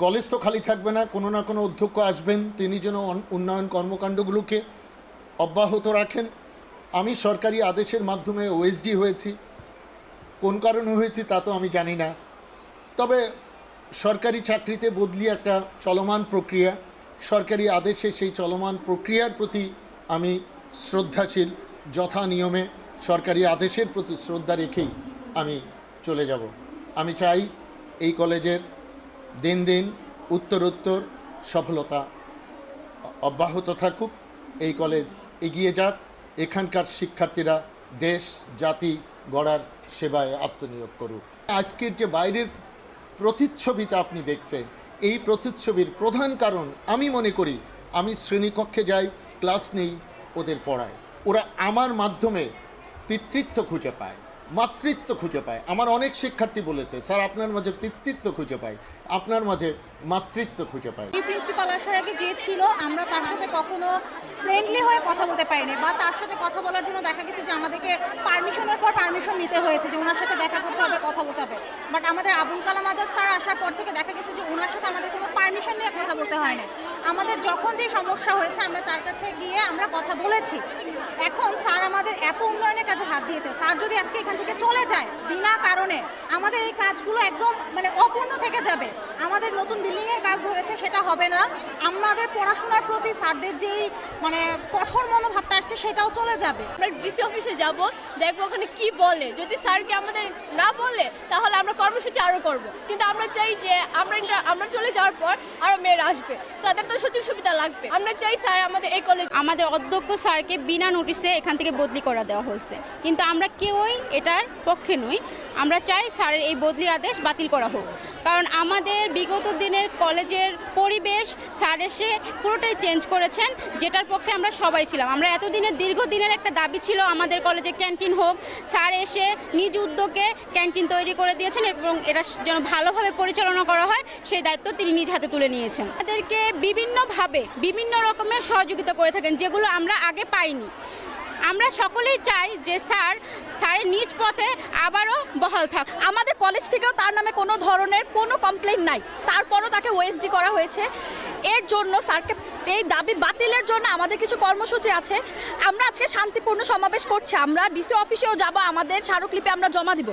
College তো খালি থাকবে না, কোনো না কোনো অধ্যক্ষ আসবেন, তিনি যেন উন্নয়ন কর্মকাণ্ডগুলোকে অব্যাহত রাখেন। আমি সরকারি আদেশের মাধ্যমে ওএসডি হয়েছি, কোন কারণে হয়েছি তা তো আমি জানি না, তবে সরকারি চাকরিতে বদলি একটা চলমান প্রক্রিয়া, সরকারি আদেশে সেই চলমান প্রক্রিয়ার প্রতি আমি শ্রদ্ধাশীল, যথা নিয়মে সরকারি আদেশের প্রতি শ্রদ্ধা রেখেই আমি চলে যাব। আমি চাই এই কলেজের দিন দিন উত্তরোত্তর সফলতা অব্যাহত থাকুক, এই কলেজ এগিয়ে যাক, এখানকার শিক্ষার্থীরা দেশ জাতি গড়ার সেবায় আত্মনিয়োগ করুক। আজকের যে বাইরের প্রতিচ্ছবিটা আপনি দেখছেন, এই প্রতিচ্ছবির প্রধান কারণ আমি মনে করি, আমি শ্রেণীকক্ষে যাই, ক্লাস নেই, ওদের পড়াই, ওরা আমার মাধ্যমে পিতৃত্ব খুঁজে পায়, মাতৃত্ব খুঁজে পায়। আমার অনেক শিক্ষার্থী বলেছে, স্যার আপনার মাঝে পিতৃত্ব খুঁজে পাই, আপনার মাঝে মাতৃত্ব খুঁজে পাই। এই প্রিন্সিপাল আসার আগে যে ছিল, আমরা তার সাথে কখনো ফ্রেন্ডলি হয়ে কথা বলতে পারিনি, বা তার সাথে কথা বলার জন্য দেখা গেছে যে আমাদেরকে পারমিশনের পর পারমিশন নিতে হয়েছে যে ওনার সাথে দেখা করতে হবে, কথা বলতে হবে। বাট আমাদের আবুল কালাম আজাদ স্যার আসার পর থেকে দেখা গেছে যে ওনার সাথে আমাদের কোনো পারমিশন নিয়ে কথা বলতে হয়নি। আমাদের যখন যে সমস্যা হয়েছে আমরা তার কাছে গিয়ে আমরা কথা বলেছি। এখন স্যার আমাদের এত উন্নয়নের কাজে হাত দিয়েছে, স্যার যদি আজকে এখান থেকে চলে যায় বিনা কারণে, আমাদের এই কাজগুলো একদম অপূর্ণ থেকে যাবে। আমাদের নতুন বিল্ডিংয়ের কাজ ধরেছে, সেটা হবে না। আমাদের পড়াশোনার প্রতি স্যারদের যেই কঠোর মনোভাবটা আসছে সেটাও চলে যাবে। আমরা ডিসি অফিসে যাব, দেখবো ওখানে কি বলে। যদি স্যারকে আমাদের না বলে তাহলে আমরা কর্মসূচি আরও করব। কিন্তু আমরা চাই যে আমরা চলে যাওয়ার পর আরও মেয়েরা আসবে, তাদের তো সুযোগ সুবিধা লাগবে। আমরা চাই স্যার আমাদের এই কলেজ, আমাদের অধ্যক্ষ স্যারকে বিনা নোটিশে এখান থেকে বদলি করা দেওয়া হয়েছে, কিন্তু আমরা কেউই এটার পক্ষে নই। আমরা চাই স্যারের এই বদলি আদেশ বাতিল করা হোক, কারণ আমাদের বিগত দিনের কলেজের পরিবেশ স্যার এসে পুরোটাই চেঞ্জ করেছেন, যেটার পক্ষে আমরা সবাই ছিলাম। আমরা এতদিনের দীর্ঘদিনের একটা দাবি ছিল আমাদের কলেজে ক্যান্টিন হোক, স্যার এসে নিজ উদ্যোগে ক্যান্টিন তৈরি করে দিয়েছেন এবং এটা যেন ভালোভাবে পরিচালনা করা হয় সেই দায়িত্ব তিনি নিজ হাতে তুলে নিয়েছেন। আমাদেরকে বিভিন্নভাবে বিভিন্ন রকমের সহযোগিতা করে থাকেন, যেগুলো আমরা আগে পাইনি। আমরা সকলেই চাই যে স্যারের নিজ পথে আবারও বহাল থাক। আমাদের কলেজ থেকেও তার নামে কোনো ধরনের কোনো কমপ্লেন নাই, তারপরও তাকে ওএসডি করা হয়েছে। এর জন্য স্যারকে এই দাবি বাতিলের জন্য আমাদের কিছু কর্মসূচি আছে। আমরা আজকে শান্তিপূর্ণ সমাবেশ করছি, আমরা ডিসি অফিসেও যাব, আমাদের স্মারকলিপি আমরা জমা দিব।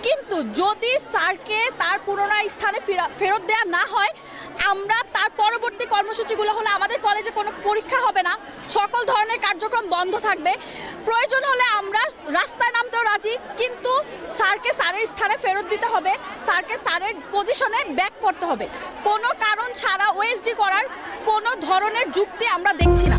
কিন্তু যদি স্যারকে তার পুরনো স্থানে ফেরত দেওয়া না হয়, আমরা তার পরবর্তী কর্মসূচিগুলো হলে আমাদের কলেজে কোনো পরীক্ষা হবে না, সকল ধরনের কার্যক্রম বন্ধ থাকবে। প্রয়োজন হলে আমরা রাস্তায় নামতেও রাজি, কিন্তু স্যারকে স্যারের স্থানে ফেরত দিতে হবে, স্যারকে স্যারের পজিশনে ব্যাক করতে হবে। কোনো কারণ ছাড়া ওএসডি করার কোনো ধরনের যুক্তি আমরা দেখছি না।